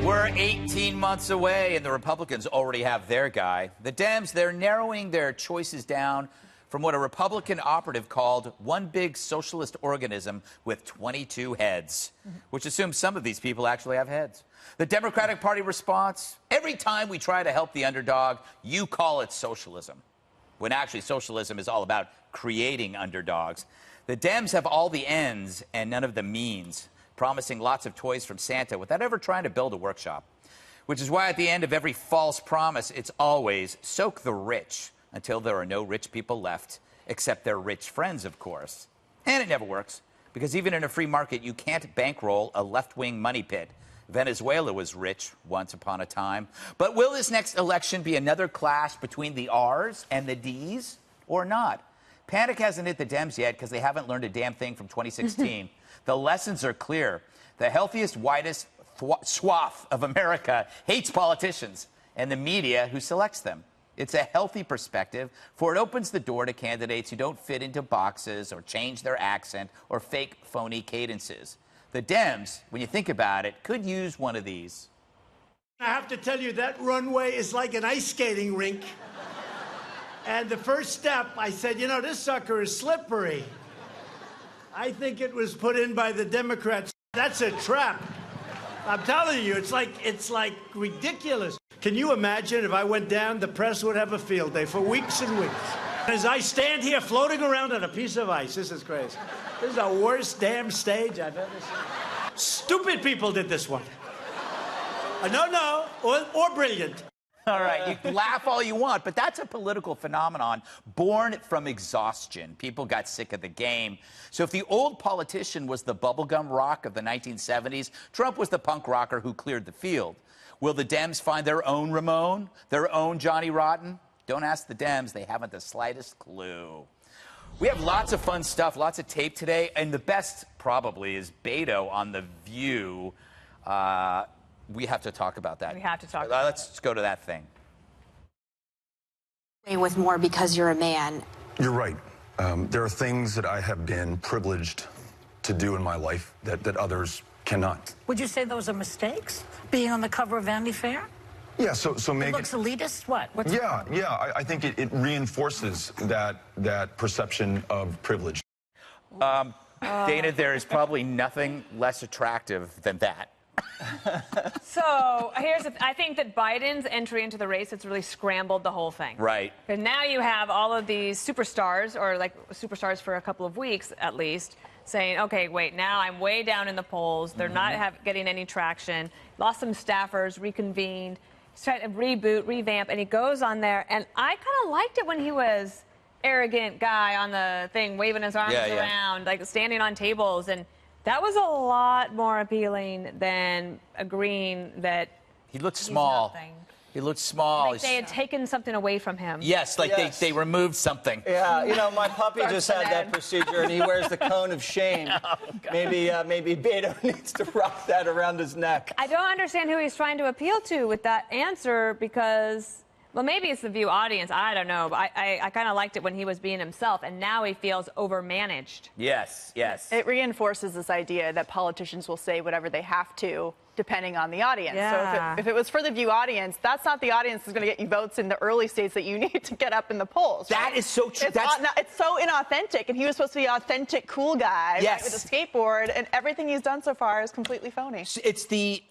We're 18 months away, and the Republicans already have their guy. The Dems, they're narrowing their choices down from what a Republican operative called one big socialist organism with 22 heads, which assumes some of these people actually have heads. The Democratic Party response: every time we try to help the underdog, you call it socialism, when actually socialism is all about creating underdogs. The Dems have all the ends and none of the means, promising lots of toys from Santa without ever trying to build a workshop. Which is why at the end of every false promise, it's always soak the rich until there are no rich people left, except their rich friends, of course. And it never works, because even in a free market, you can't bankroll a left-wing money pit. Venezuela was rich once upon a time. But will this next election be another clash between the R's and the D's, or not? Panic hasn't hit the Dems yet because they haven't learned a damn thing from 2016. The lessons are clear. The healthiest, widest swath of America hates politicians and the media who selects them. It's a healthy perspective, for it opens the door to candidates who don't fit into boxes or change their accent or fake phony cadences. The Dems, when you think about it, could use one of these. I have to tell you, that runway is like an ice skating rink. And the first step, I said, you know, this sucker is slippery. I think it was put in by the Democrats. That's a trap. I'm telling you, it's like ridiculous. Can you imagine if I went down, the press would have a field day for weeks and weeks. As I stand here floating around on a piece of ice, this is crazy. This is the worst damn stage I've ever seen. Stupid people did this one. Or brilliant. All right, you can laugh all you want, but that's a political phenomenon born from exhaustion. People got sick of the game. So if the old politician was the bubblegum rock of the 1970s, Trump was the punk rocker who cleared the field. Will the Dems find their own Ramon, their own Johnny Rotten? Don't ask the Dems. They haven't the slightest clue. We have lots of fun stuff, lots of tape today, and the best probably is Beto on The View. We have to talk about that. We have to talk about Let's go to that thing. With more because you're a man. You're right. There are things that I have been privileged to do in my life that others cannot. Would you say those are mistakes? Being on the cover of Vanity Fair? Yeah, so Megan... It looks elitist? What? I think it reinforces that perception of privilege. Dana, there is probably nothing less attractive than that. So I think that Biden's entry into the race has really scrambled the whole thing. Right. And now you have all of these superstars, or like superstars for a couple of weeks at least, saying, okay, wait, now I'm way down in the polls. They're not getting any traction. Lost some staffers, reconvened. He's trying to reboot, revamp, and he goes on there. And I kind of liked it when he was arrogant guy on the thing, waving his arms around, like standing on tables. And that was a lot more appealing than agreeing that he looked small. Nothing. He looked small. Like they had taken something away from him. Yes, like they removed something. Yeah, you know, my puppy just had that procedure, and he wears the cone of shame. Oh, maybe Beto needs to wrap that around his neck. I don't understand who he's trying to appeal to with that answer, because, well, maybe it's the View audience. I don't know. But I kind of liked it when he was being himself, and now he feels overmanaged. Yes, yes. It reinforces this idea that politicians will say whatever they have to, depending on the audience. Yeah. So if it was for the View audience, that's not the audience that's going to get you votes in the early states that you need to get up in the polls. That is so true. It's so inauthentic, and he was supposed to be an authentic, cool guy with a skateboard, and everything he's done so far is completely phony. It's the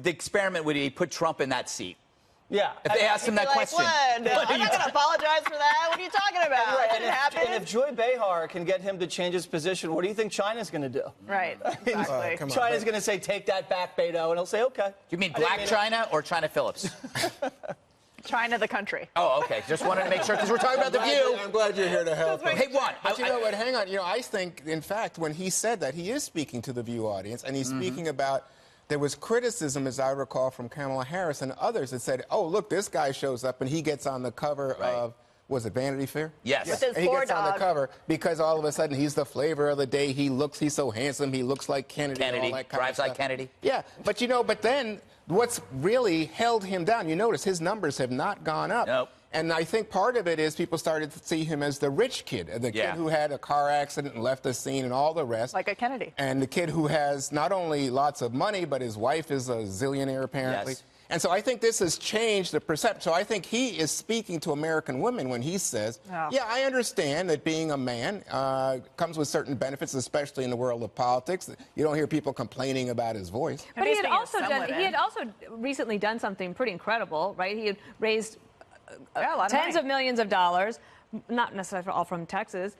experiment where he put Trump in that seat. Yeah. If they asked him that question. I'm not going to apologize for that. What are you talking about? Right. That didn't happen. And if Joy Behar can get him to change his position, what do you think China's going to do? Right. Exactly. China's going to say, take that back, Beto, and he'll say, okay. You mean Black China or China Phillips? China, the country. Oh, okay. Just wanted to make sure, because we're talking about The View. I'm glad you're here to help. Hey, Juan. But you know what? Hang on. You know, I think, in fact, when he said that, he is speaking to the View audience, and he's speaking about. There was criticism, as I recall, from Kamala Harris and others that said, oh, look, this guy shows up and he gets on the cover was it Vanity Fair? Yes. With his And he poor gets on the dog. cover because all of a sudden he's the flavor of the day. He's so handsome. He looks like Kennedy. And all that kind drives of like stuff. Kennedy. Yeah, but but then what's really held him down? You notice his numbers have not gone up. Nope. And I think part of it is people started to see him as the rich kid, the kid who had a car accident and left the scene and all the rest. Like a Kennedy. And the kid who has not only lots of money, but his wife is a zillionaire apparently. Yes. And so I think this has changed the perception. So I think he is speaking to American women when he says, yeah, I understand that being a man comes with certain benefits, especially in the world of politics. You don't hear people complaining about his voice. But he had also recently done something pretty incredible, right? He had raised tens of millions of dollars, not necessarily all from Texas,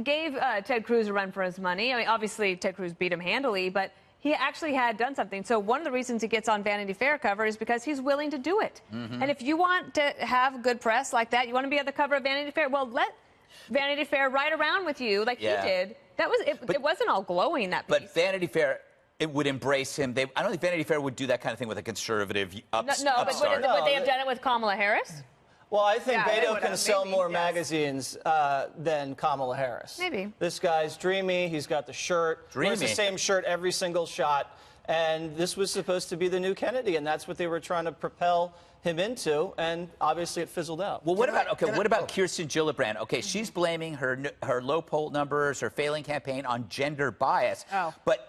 gave Ted Cruz a run for his money. I mean, obviously, Ted Cruz beat him handily, but he actually had done something. So one of the reasons he gets on Vanity Fair cover is because he's willing to do it. And if you want to have good press like that, you want to be at the cover of Vanity Fair, well, let Vanity Fair ride around with you like he did. That was it wasn't all glowing, that piece. But Vanity Fair, it would embrace him. I don't think Vanity Fair would do that kind of thing with a conservative upstart. No, but would they have done it with Kamala Harris? Well, I think Yeah, Beto can sell more magazines than Kamala Harris. Maybe. This guy's dreamy. He's got the shirt. Wears the same shirt every single shot. And this was supposed to be the new Kennedy, and that's what they were trying to propel him into, and obviously it fizzled out. Well, what about Kirsten Gillibrand? Okay, she's blaming her low poll numbers, her failing campaign on gender bias. But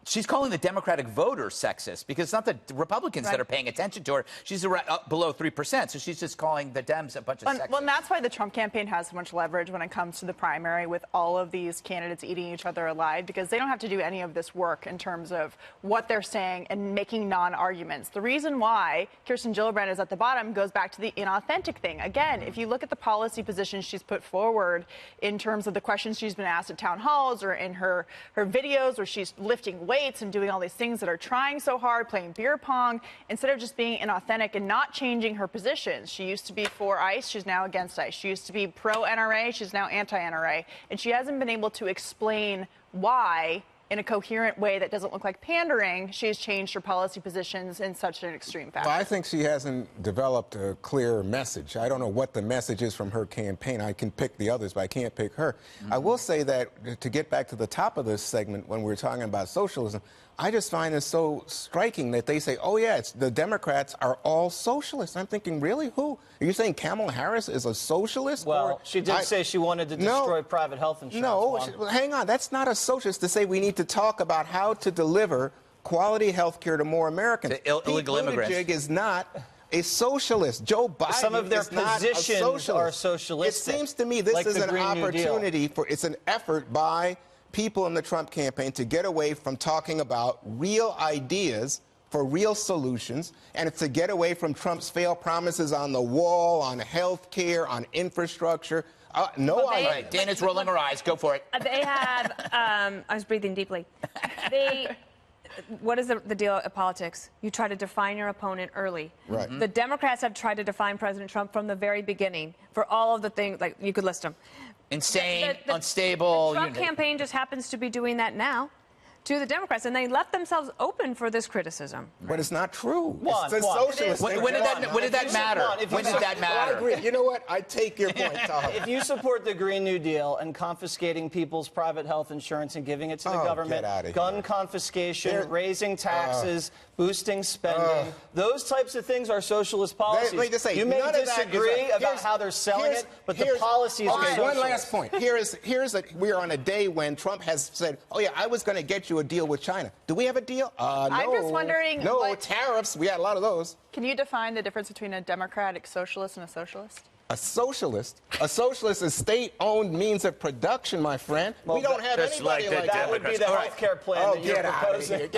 she's calling the Democratic voter sexist because it's not the Republicans that are paying attention to her. She's up below 3%, so she's just calling the Dems a bunch of sexists. Well, and that's why the Trump campaign has so much leverage when it comes to the primary with all of these candidates eating each other alive, because they don't have to do any of this work in terms of what they're saying and making non-arguments. The reason why Kirsten Gillibrand is at the bottom goes back to the inauthentic thing. Again, if you look at the policy positions she's put forward in terms of the questions she's been asked at town halls or in her videos where she's lifting weights and doing all these things that are trying so hard, playing beer pong, instead of just being inauthentic and not changing her positions. She used to be for ICE, she's now against ICE. She used to be pro-NRA, she's now anti-NRA. And she hasn't been able to explain why, in a coherent way that doesn't look like pandering, she's changed her policy positions in such an extreme fashion. Well, I think she hasn't developed a clear message. I don't know what the message is from her campaign. I can pick the others, but I can't pick her. I will say that, to get back to the top of this segment, when we're talking about socialism, I just find it so striking that they say, oh, yeah, the Democrats are all socialists. I'm thinking, really? Who? Are you saying Kamala Harris is a socialist? Well, she did say she wanted to destroy private health insurance. No, hang on. That's not a socialist to say we need to talk about how to deliver quality health care to more Americans. Illegal immigrants. Buttigieg is not a socialist. Joe Biden Some of their is not a positions socialist. are socialistic. It seems to me this like is the an Green New Deal. opportunity it's an effort by people in the Trump campaign to get away from talking about real ideas for real solutions, and it's to get away from Trump's failed promises on the wall, on health care, on infrastructure. Dana's rolling her eyes. Go for it. They have, I was breathing deeply. What is the deal of politics? You try to define your opponent early. Right. The Democrats have tried to define President Trump from the very beginning for all of the things, like you could list them. Insane, unstable. The Trump campaign just happens to be doing that now to the Democrats, and they left themselves open for this criticism. But it's not true. Juan, It's a socialist. When did that matter? When did that matter? I agree. You know what? I take your point, Tom. If you support the Green New Deal and confiscating people's private health insurance and giving it to the government, get outta here. gun confiscation, raising taxes, boosting spending, those types of things are socialist policies. Let me just say, you may none of that disagree is about how they're selling it, but the policies are socialist. One last point. We're on a day when Trump has said, oh, yeah, I was going to get you a deal with China. Do we have a deal? No. I'm just wondering. No, tariffs. We had a lot of those. Can you define the difference between a democratic socialist and a socialist? A socialist is state-owned means of production, my friend. Well, we don't have just anybody like like that. That would be the health care plan that you're proposing. All right.